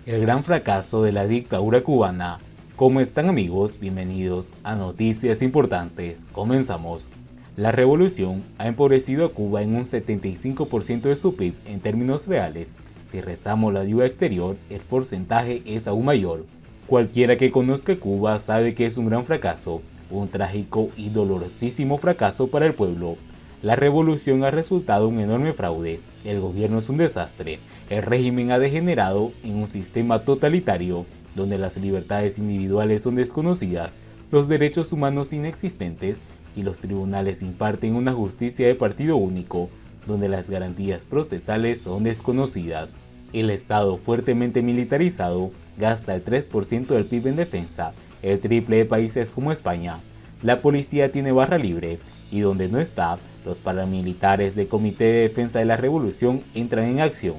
El gran fracaso de la dictadura cubana. ¿Cómo están, amigos? Bienvenidos a Noticias Importantes. Comenzamos. La revolución ha empobrecido a Cuba en un 75% de su PIB en términos reales. Si restamos la ayuda exterior, el porcentaje es aún mayor. Cualquiera que conozca Cuba sabe que es un gran fracaso, un trágico y dolorosísimo fracaso para el pueblo. La revolución ha resultado un enorme fraude, el gobierno es un desastre, el régimen ha degenerado en un sistema totalitario, donde las libertades individuales son desconocidas, los derechos humanos inexistentes y los tribunales imparten una justicia de partido único, donde las garantías procesales son desconocidas. El Estado fuertemente militarizado gasta el 3% del PIB en defensa, el triple de países como España. La policía tiene barra libre y donde no está, los paramilitares del Comité de Defensa de la Revolución entran en acción.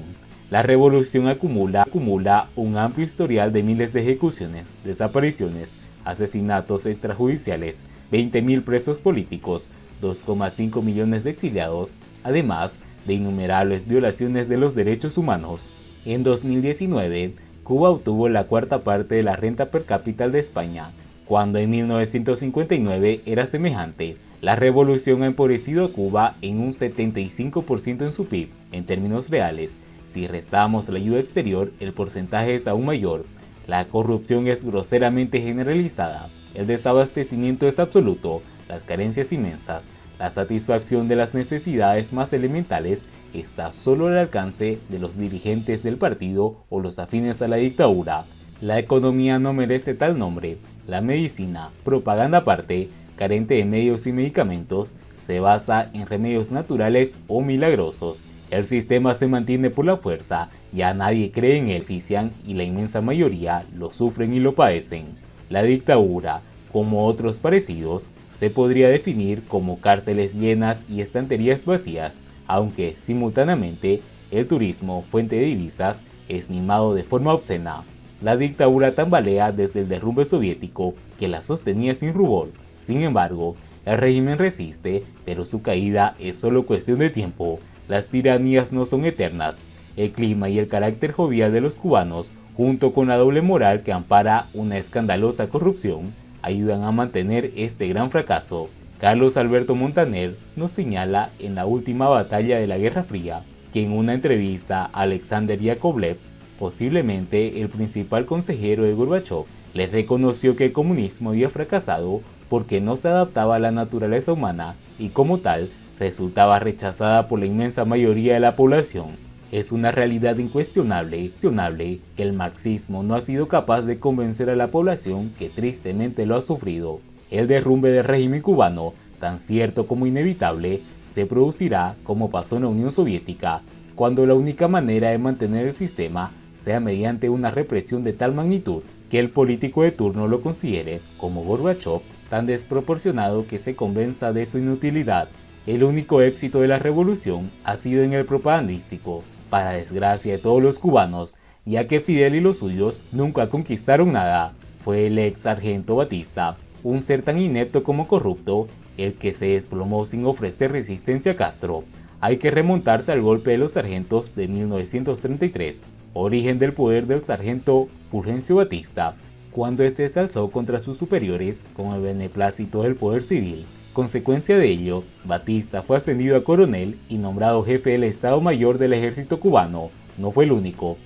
La revolución acumula un amplio historial de miles de ejecuciones, desapariciones, asesinatos extrajudiciales, 20.000 presos políticos, 2,5 millones de exiliados, además de innumerables violaciones de los derechos humanos. En 2019, Cuba obtuvo la cuarta parte de la renta per cápita de España, cuando en 1959 era semejante. La revolución ha empobrecido a Cuba en un 75% en su PIB, en términos reales. Si restamos la ayuda exterior, el porcentaje es aún mayor. La corrupción es groseramente generalizada, el desabastecimiento es absoluto, las carencias inmensas, la satisfacción de las necesidades más elementales está solo al alcance de los dirigentes del partido o los afines a la dictadura. La economía no merece tal nombre. La medicina, propaganda aparte, carente de medios y medicamentos, se basa en remedios naturales o milagrosos. El sistema se mantiene por la fuerza, ya nadie cree en él, y la inmensa mayoría lo sufren y lo padecen. La dictadura, como otros parecidos, se podría definir como cárceles llenas y estanterías vacías, aunque simultáneamente el turismo, fuente de divisas, es mimado de forma obscena. La dictadura tambalea desde el derrumbe soviético que la sostenía sin rubor. Sin embargo, el régimen resiste, pero su caída es solo cuestión de tiempo. Las tiranías no son eternas. El clima y el carácter jovial de los cubanos, junto con la doble moral que ampara una escandalosa corrupción, ayudan a mantener este gran fracaso. Carlos Alberto Montaner nos señala en la última batalla de la Guerra Fría que en una entrevista a Alexander Yakovlev, posiblemente el principal consejero de Gorbachov, le reconoció que el comunismo había fracasado porque no se adaptaba a la naturaleza humana y como tal resultaba rechazada por la inmensa mayoría de la población. Es una realidad incuestionable que el marxismo no ha sido capaz de convencer a la población que tristemente lo ha sufrido. El derrumbe del régimen cubano, tan cierto como inevitable, se producirá como pasó en la Unión Soviética, cuando la única manera de mantener el sistema sea mediante una represión de tal magnitud que el político de turno lo considere, como Gorbachov, tan desproporcionado que se convenza de su inutilidad. El único éxito de la revolución ha sido en el propagandístico, para desgracia de todos los cubanos, ya que Fidel y los suyos nunca conquistaron nada. Fue el ex sargento Batista, un ser tan inepto como corrupto, el que se desplomó sin ofrecer resistencia a Castro. Hay que remontarse al golpe de los sargentos de 1933, origen del poder del sargento Fulgencio Batista, cuando este se alzó contra sus superiores con el beneplácito del poder civil. Consecuencia de ello, Batista fue ascendido a coronel y nombrado jefe del Estado Mayor del Ejército Cubano. No fue el único.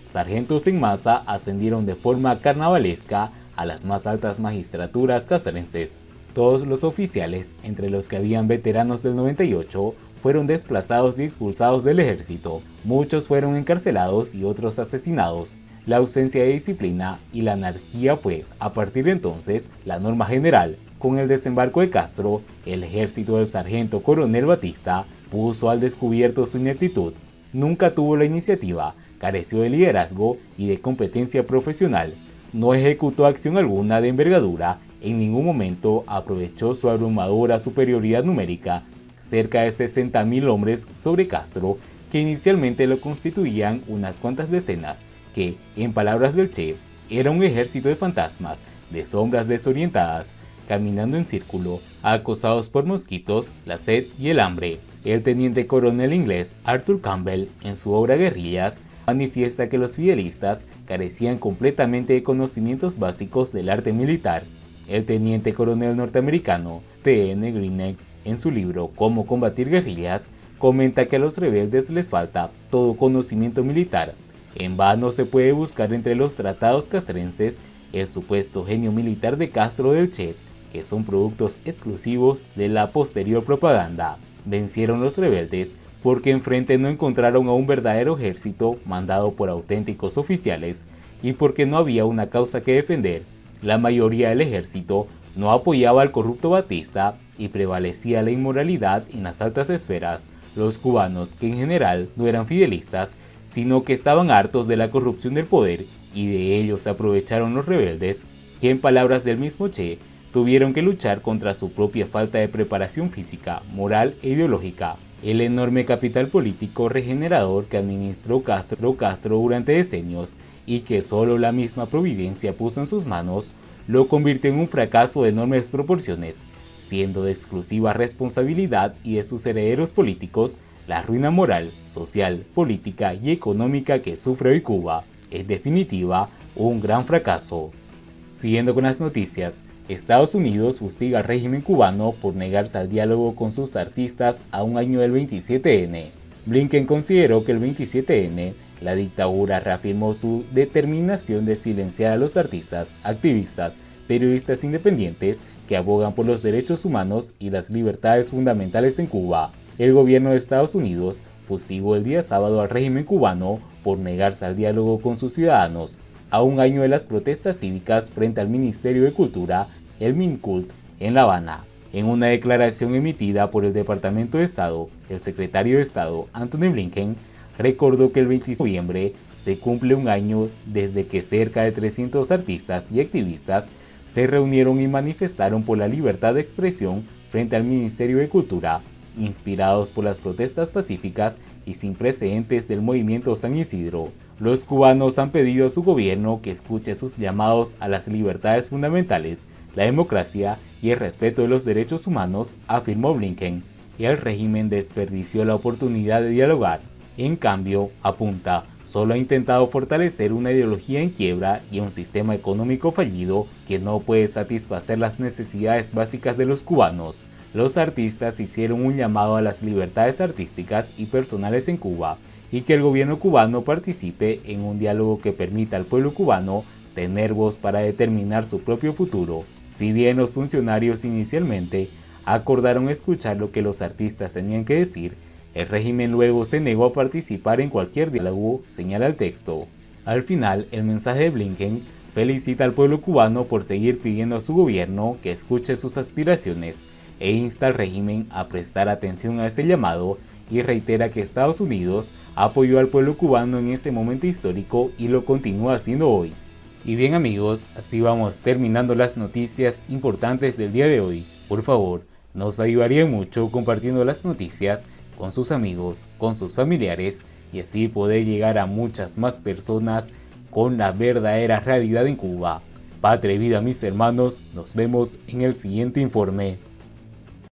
Sargentos en masa ascendieron de forma carnavalesca a las más altas magistraturas castrenses. Todos los oficiales, entre los que habían veteranos del 98, fueron desplazados y expulsados del ejército. Muchos fueron encarcelados y otros asesinados. La ausencia de disciplina y la anarquía fue, a partir de entonces, la norma general. Con el desembarco de Castro, el ejército del sargento coronel Batista puso al descubierto su ineptitud. Nunca tuvo la iniciativa, careció de liderazgo y de competencia profesional. No ejecutó acción alguna de envergadura, en ningún momento aprovechó su abrumadora superioridad numérica, cerca de 60.000 hombres sobre Castro, que inicialmente lo constituían unas cuantas decenas, que, en palabras del Che, era un ejército de fantasmas, de sombras desorientadas, caminando en círculo, acosados por mosquitos, la sed y el hambre. El teniente coronel inglés Arthur Campbell, en su obra Guerrillas, manifiesta que los fidelistas carecían completamente de conocimientos básicos del arte militar. El teniente coronel norteamericano T.N. Greenegg, en su libro Cómo combatir guerrillas, comenta que a los rebeldes les falta todo conocimiento militar. En vano se puede buscar entre los tratados castrenses el supuesto genio militar de Castro del Che, que son productos exclusivos de la posterior propaganda. Vencieron los rebeldes porque enfrente no encontraron a un verdadero ejército mandado por auténticos oficiales y porque no había una causa que defender. La mayoría del ejército no apoyaba al corrupto Batista y prevalecía la inmoralidad en las altas esferas. Los cubanos, que en general no eran fidelistas, sino que estaban hartos de la corrupción del poder, y de ello se aprovecharon los rebeldes, que en palabras del mismo Che, tuvieron que luchar contra su propia falta de preparación física, moral e ideológica. El enorme capital político regenerador que administró Castro durante decenios y que solo la misma providencia puso en sus manos, lo convirtió en un fracaso de enormes proporciones, siendo de exclusiva responsabilidad y de sus herederos políticos la ruina moral, social, política y económica que sufre hoy Cuba. En definitiva, un gran fracaso. Siguiendo con las noticias, Estados Unidos fustiga al régimen cubano por negarse al diálogo con sus artistas a un año del 27N. Blinken consideró que el 27N, la dictadura reafirmó su determinación de silenciar a los artistas, activistas, periodistas independientes que abogan por los derechos humanos y las libertades fundamentales en Cuba. El gobierno de Estados Unidos fustigó el día sábado al régimen cubano por negarse al diálogo con sus ciudadanos, a un año de las protestas cívicas frente al Ministerio de Cultura, el MINCULT, en La Habana. En una declaración emitida por el Departamento de Estado, el secretario de Estado, Antony Blinken, recordó que el 20 de noviembre se cumple un año desde que cerca de 300 artistas y activistas se reunieron y manifestaron por la libertad de expresión frente al Ministerio de Cultura, inspirados por las protestas pacíficas y sin precedentes del movimiento San Isidro. Los cubanos han pedido a su gobierno que escuche sus llamados a las libertades fundamentales, la democracia y el respeto de los derechos humanos, afirmó Blinken, y el régimen desperdició la oportunidad de dialogar. En cambio, apunta, solo ha intentado fortalecer una ideología en quiebra y un sistema económico fallido que no puede satisfacer las necesidades básicas de los cubanos. Los artistas hicieron un llamado a las libertades artísticas y personales en Cuba y que el gobierno cubano participe en un diálogo que permita al pueblo cubano tener voz para determinar su propio futuro. Si bien los funcionarios inicialmente acordaron escuchar lo que los artistas tenían que decir, el régimen luego se negó a participar en cualquier diálogo, señala el texto. Al final, el mensaje de Blinken felicita al pueblo cubano por seguir pidiendo a su gobierno que escuche sus aspiraciones e insta al régimen a prestar atención a ese llamado y reitera que Estados Unidos apoyó al pueblo cubano en ese momento histórico y lo continúa haciendo hoy. Y bien amigos, así vamos terminando las noticias importantes del día de hoy. Por favor, nos ayudaría mucho compartiendo las noticias con sus amigos, con sus familiares y así poder llegar a muchas más personas con la verdadera realidad en Cuba. Patria y vida mis hermanos, nos vemos en el siguiente informe.